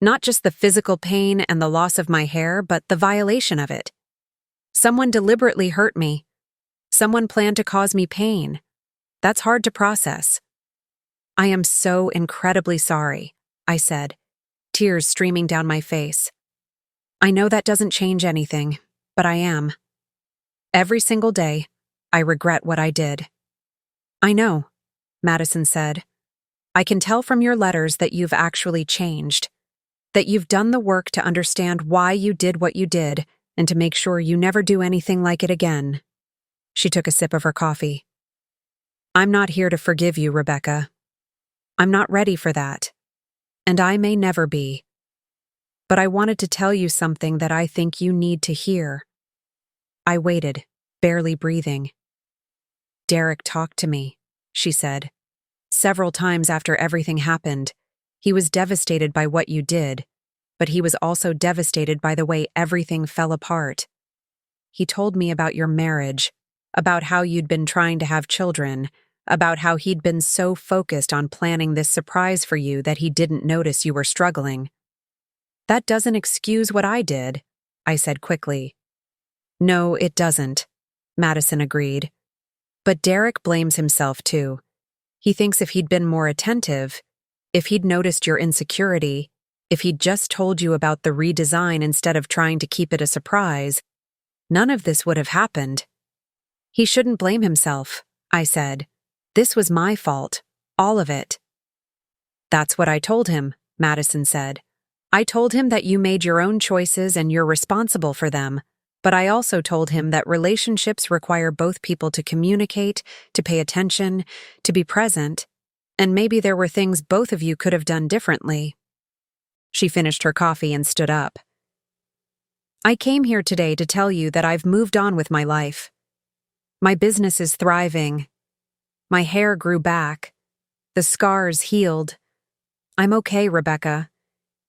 Not just the physical pain and the loss of my hair, but the violation of it. Someone deliberately hurt me. Someone planned to cause me pain. That's hard to process." "I am so incredibly sorry," I said, tears streaming down my face. "I know that doesn't change anything, but I am. Every single day, I regret what I did." "I know," Madison said. "I can tell from your letters that you've actually changed, that you've done the work to understand why you did what you did and to make sure you never do anything like it again." She took a sip of her coffee. "I'm not here to forgive you, Rebecca. I'm not ready for that, and I may never be. But I wanted to tell you something that I think you need to hear." I waited, barely breathing. "Derek talked to me," she said. "Several times after everything happened. He was devastated by what you did, but he was also devastated by the way everything fell apart. He told me about your marriage, about how you'd been trying to have children, about how he'd been so focused on planning this surprise for you that he didn't notice you were struggling." "That doesn't excuse what I did," I said quickly. "No, it doesn't," Madison agreed. "But Derek blames himself too. He thinks if he'd been more attentive, if he'd noticed your insecurity, if he'd just told you about the redesign instead of trying to keep it a surprise, none of this would have happened." "He shouldn't blame himself," I said. "This was my fault, all of it." "That's what I told him," Madison said. "I told him that you made your own choices and you're responsible for them, but I also told him that relationships require both people to communicate, to pay attention, to be present, and maybe there were things both of you could have done differently." She finished her coffee and stood up. "I came here today to tell you that I've moved on with my life. My business is thriving. My hair grew back. The scars healed. I'm okay, Rebecca.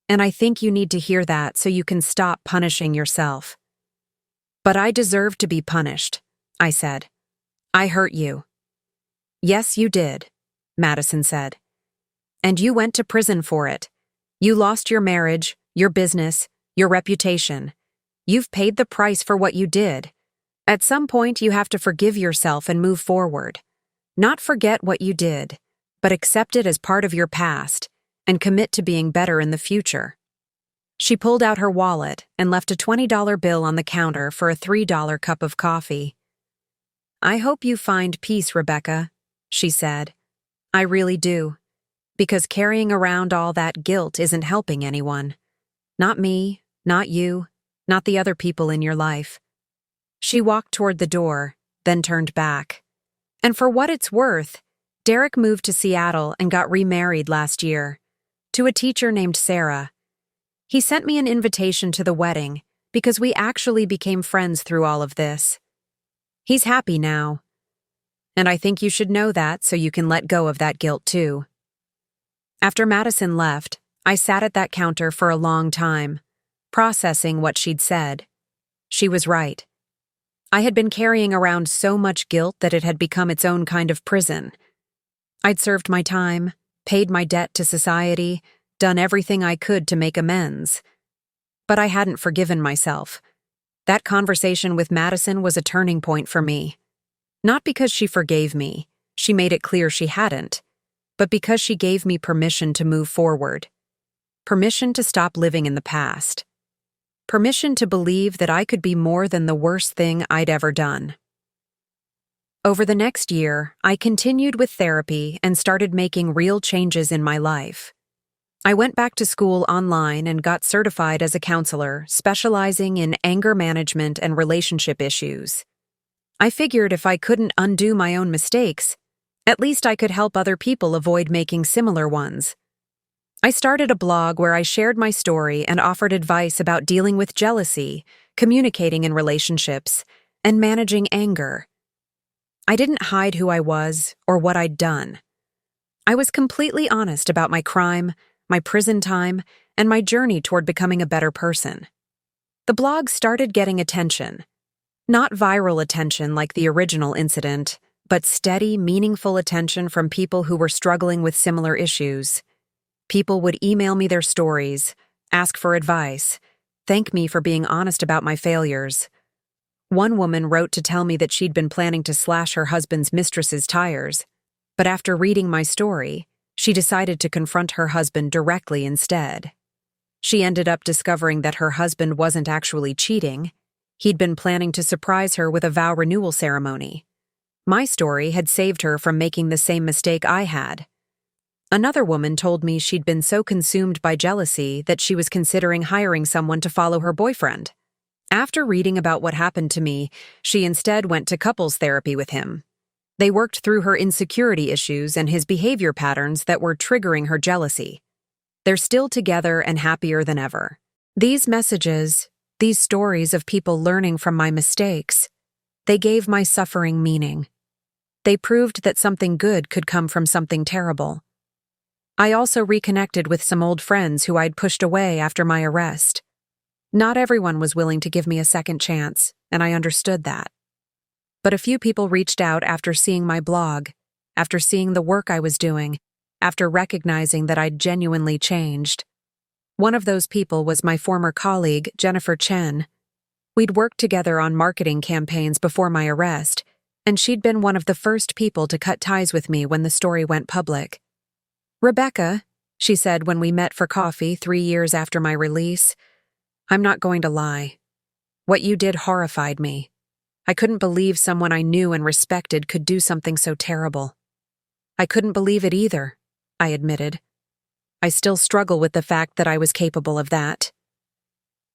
And I think you need to hear that so you can stop punishing yourself." But I deserve to be punished, I said. I hurt you. Yes, you did, Madison said. And you went to prison for it. You lost your marriage, your business, your reputation. You've paid the price for what you did. At some point, you have to forgive yourself and move forward. Not forget what you did, but accept it as part of your past and commit to being better in the future. She pulled out her wallet and left a $20 bill on the counter for a $3 cup of coffee. I hope you find peace, Rebecca, she said. I really do. Because carrying around all that guilt isn't helping anyone. Not me, not you, not the other people in your life. She walked toward the door, then turned back. And for what it's worth, Derek moved to Seattle and got remarried last year, to a teacher named Sarah. He sent me an invitation to the wedding because we actually became friends through all of this. He's happy now. And I think you should know that so you can let go of that guilt too. After Madison left, I sat at that counter for a long time, processing what she'd said. She was right. I had been carrying around so much guilt that it had become its own kind of prison. I'd served my time, paid my debt to society, done everything I could to make amends. But I hadn't forgiven myself. That conversation with Madison was a turning point for me. Not because she forgave me, she made it clear she hadn't, but because she gave me permission to move forward. Permission to stop living in the past. Permission to believe that I could be more than the worst thing I'd ever done. Over the next year, I continued with therapy and started making real changes in my life. I went back to school online and got certified as a counselor, specializing in anger management and relationship issues. I figured if I couldn't undo my own mistakes, at least I could help other people avoid making similar ones. I started a blog where I shared my story and offered advice about dealing with jealousy, communicating in relationships, and managing anger. I didn't hide who I was or what I'd done. I was completely honest about my crime, my prison time, and my journey toward becoming a better person. The blog started getting attention. Not viral attention like the original incident, but steady, meaningful attention from people who were struggling with similar issues. People would email me their stories, ask for advice, thank me for being honest about my failures. One woman wrote to tell me that she'd been planning to slash her husband's mistress's tires, but after reading my story, she decided to confront her husband directly instead. She ended up discovering that her husband wasn't actually cheating. He'd been planning to surprise her with a vow renewal ceremony. My story had saved her from making the same mistake I had. Another woman told me she'd been so consumed by jealousy that she was considering hiring someone to follow her boyfriend. After reading about what happened to me, she instead went to couples therapy with him. They worked through her insecurity issues and his behavior patterns that were triggering her jealousy. They're still together and happier than ever. These messages, these stories of people learning from my mistakes, they gave my suffering meaning. They proved that something good could come from something terrible. I also reconnected with some old friends who I'd pushed away after my arrest. Not everyone was willing to give me a second chance, and I understood that. But a few people reached out after seeing my blog, after seeing the work I was doing, after recognizing that I'd genuinely changed. One of those people was my former colleague, Jennifer Chen. We'd worked together on marketing campaigns before my arrest, and she'd been one of the first people to cut ties with me when the story went public. "Rebecca," she said when we met for coffee 3 years after my release, "I'm not going to lie. What you did horrified me. I couldn't believe someone I knew and respected could do something so terrible." "I couldn't believe it either," I admitted. "I still struggle with the fact that I was capable of that."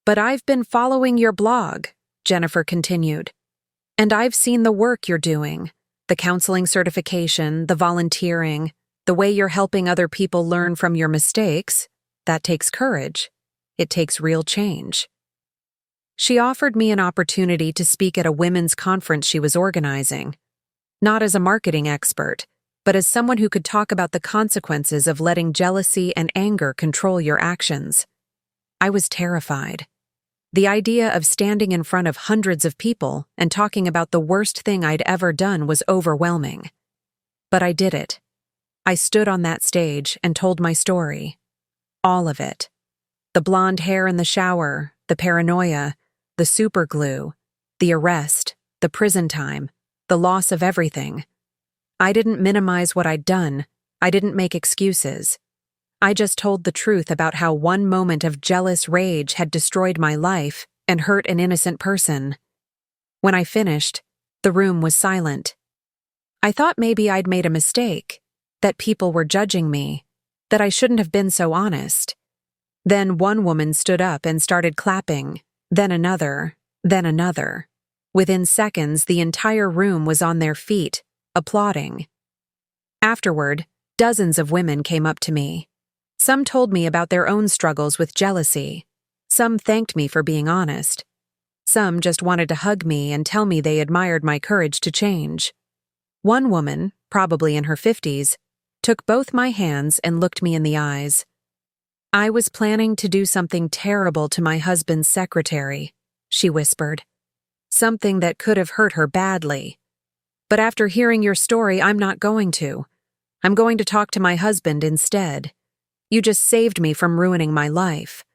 "But I've been following your blog," Jennifer continued. "And I've seen the work you're doing, the counseling certification, the volunteering, the way you're helping other people learn from your mistakes. That takes courage. It takes real change." She offered me an opportunity to speak at a women's conference she was organizing, not as a marketing expert, but as someone who could talk about the consequences of letting jealousy and anger control your actions. I was terrified. The idea of standing in front of hundreds of people and talking about the worst thing I'd ever done was overwhelming. But I did it. I stood on that stage and told my story. All of it. The blonde hair in the shower, the paranoia, the superglue, the arrest, the prison time, the loss of everything. I didn't minimize what I'd done. I didn't make excuses. I just told the truth about how one moment of jealous rage had destroyed my life and hurt an innocent person. When I finished, the room was silent. I thought maybe I'd made a mistake, that people were judging me, that I shouldn't have been so honest. Then one woman stood up and started clapping, then another, then another. Within seconds, the entire room was on their feet, applauding. Afterward, dozens of women came up to me. Some told me about their own struggles with jealousy. Some thanked me for being honest. Some just wanted to hug me and tell me they admired my courage to change. One woman, probably in her 50s, took both my hands and looked me in the eyes. "I was planning to do something terrible to my husband's secretary," she whispered. "Something that could have hurt her badly. But after hearing your story, I'm not going to. I'm going to talk to my husband instead. You just saved me from ruining my life."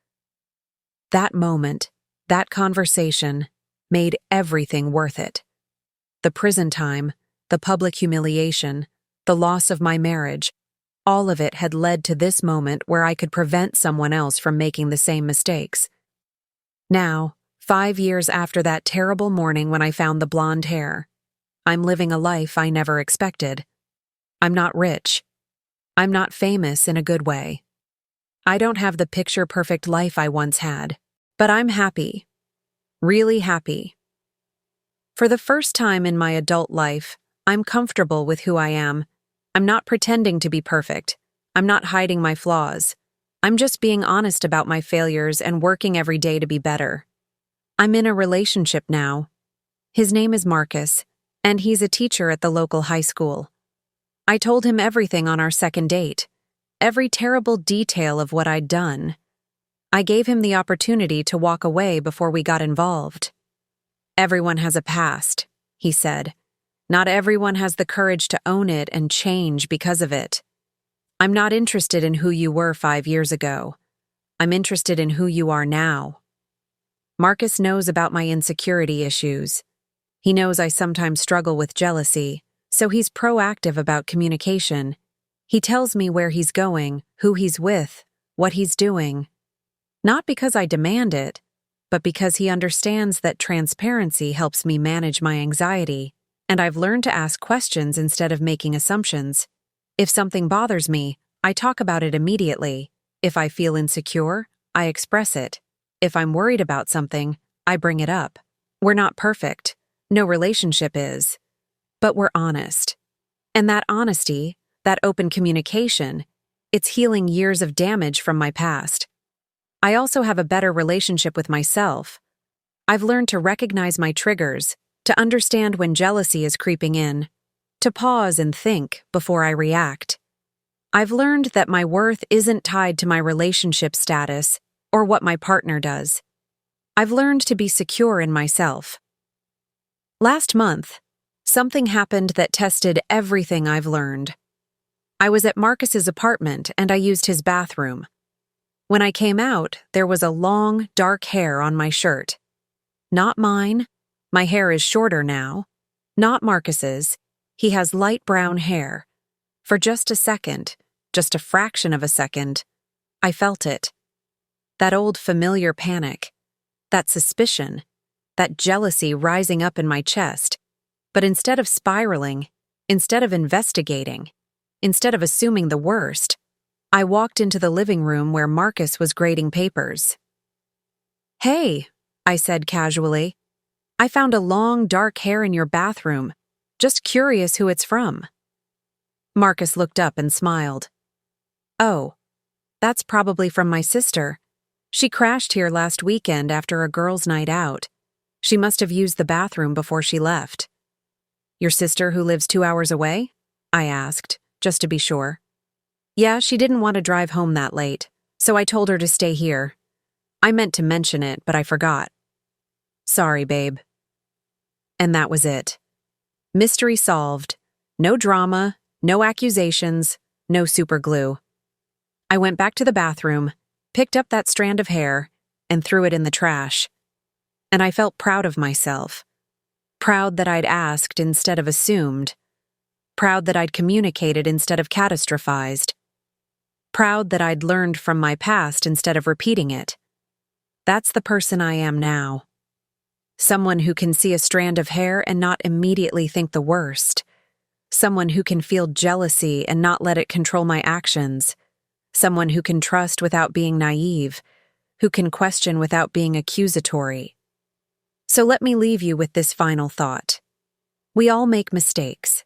That moment, that conversation, made everything worth it. The prison time, the public humiliation, the loss of my marriage, all of it had led to this moment where I could prevent someone else from making the same mistakes. Now, 5 years after that terrible morning when I found the blonde hair, I'm living a life I never expected. I'm not rich. I'm not famous in a good way. I don't have the picture-perfect life I once had, but I'm happy. Really happy. For the first time in my adult life, I'm comfortable with who I am. I'm not pretending to be perfect. I'm not hiding my flaws. I'm just being honest about my failures and working every day to be better. I'm in a relationship now. His name is Marcus, and he's a teacher at the local high school. I told him everything on our second date, every terrible detail of what I'd done. I gave him the opportunity to walk away before we got involved. "Everyone has a past," he said. "Not everyone has the courage to own it and change because of it. I'm not interested in who you were 5 years ago. I'm interested in who you are now." Marcus knows about my insecurity issues. He knows I sometimes struggle with jealousy, so he's proactive about communication. He tells me where he's going, who he's with, what he's doing. Not because I demand it, but because he understands that transparency helps me manage my anxiety, and I've learned to ask questions instead of making assumptions. If something bothers me, I talk about it immediately. If I feel insecure, I express it. If I'm worried about something, I bring it up. We're not perfect. No relationship is. But we're honest. And that honesty, that open communication, it's healing years of damage from my past. I also have a better relationship with myself. I've learned to recognize my triggers, to understand when jealousy is creeping in, to pause and think before I react. I've learned that my worth isn't tied to my relationship status or what my partner does. I've learned to be secure in myself. Last month, something happened that tested everything I've learned. I was at Marcus's apartment and I used his bathroom. When I came out, there was a long, dark hair on my shirt. Not mine. My hair is shorter now. Not Marcus's. He has light brown hair. For just a second, just a fraction of a second, I felt it. That old familiar panic, that suspicion, that jealousy rising up in my chest. But instead of spiraling, instead of investigating, instead of assuming the worst, I walked into the living room where Marcus was grading papers. "Hey," I said casually, "I found a long, dark hair in your bathroom. Just curious who it's from." Marcus looked up and smiled. "Oh, that's probably from my sister. She crashed here last weekend after a girls' night out. She must have used the bathroom before she left." "Your sister who lives 2 hours away?" I asked, just to be sure. "Yeah, she didn't want to drive home that late, so I told her to stay here. I meant to mention it, but I forgot. Sorry, babe. And that was it. Mystery solved. No drama, no accusations, no super glue. I went back to the bathroom, picked up that strand of hair, and threw it in the trash. And I felt proud of myself. Proud that I'd asked instead of assumed. Proud that I'd communicated instead of catastrophized. Proud that I'd learned from my past instead of repeating it. That's the person I am now. Someone who can see a strand of hair and not immediately think the worst. Someone who can feel jealousy and not let it control my actions. Someone who can trust without being naive. Who can question without being accusatory. So let me leave you with this final thought. We all make mistakes.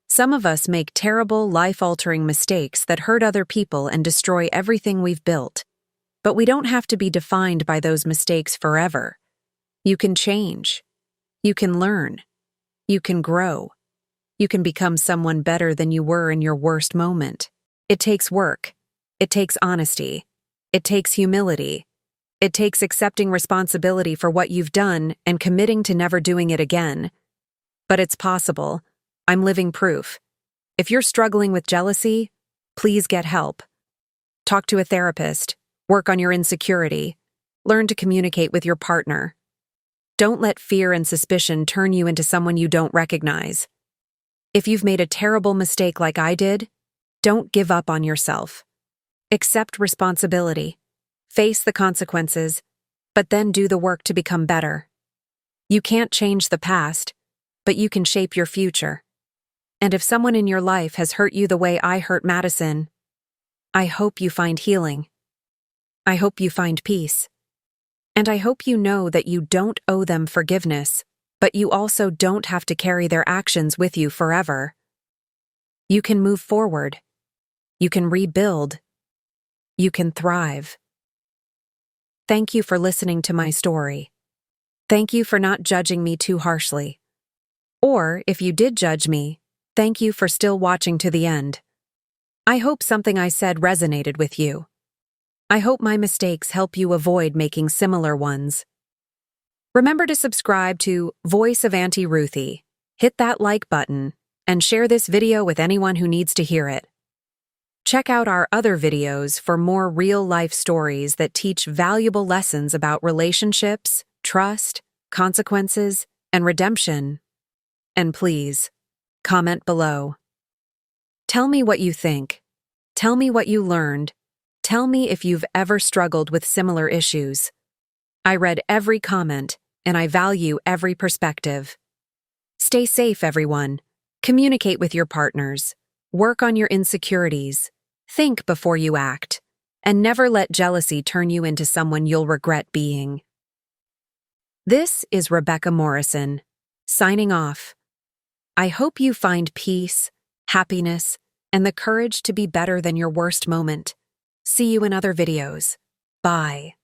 Some of us make terrible, life-altering mistakes that hurt other people and destroy everything we've built. But we don't have to be defined by those mistakes forever. You can change. You can learn. You can grow. You can become someone better than you were in your worst moment. It takes work. It takes honesty. It takes humility. It takes accepting responsibility for what you've done and committing to never doing it again. But it's possible. I'm living proof. If you're struggling with jealousy, please get help. Talk to a therapist. Work on your insecurity. Learn to communicate with your partner. Don't let fear and suspicion turn you into someone you don't recognize. If you've made a terrible mistake like I did, don't give up on yourself. Accept responsibility. Face the consequences, but then do the work to become better. You can't change the past, but you can shape your future. And if someone in your life has hurt you the way I hurt Madison, I hope you find healing. I hope you find peace. And I hope you know that you don't owe them forgiveness, but you also don't have to carry their actions with you forever. You can move forward. You can rebuild. You can thrive. Thank you for listening to my story. Thank you for not judging me too harshly. Or, if you did judge me, thank you for still watching to the end. I hope something I said resonated with you. I hope my mistakes help you avoid making similar ones. Remember to subscribe to Voice of Auntie Ruthy, hit that like button, and share this video with anyone who needs to hear it. Check out our other videos for more real-life stories that teach valuable lessons about relationships, trust, consequences, and redemption. And please, comment below. Tell me what you think. Tell me what you learned. Tell me if you've ever struggled with similar issues. I read every comment, and I value every perspective. Stay safe, everyone. Communicate with your partners. Work on your insecurities. Think before you act. And never let jealousy turn you into someone you'll regret being. This is Rebecca Morrison, signing off. I hope you find peace, happiness, and the courage to be better than your worst moment. See you in other videos. Bye.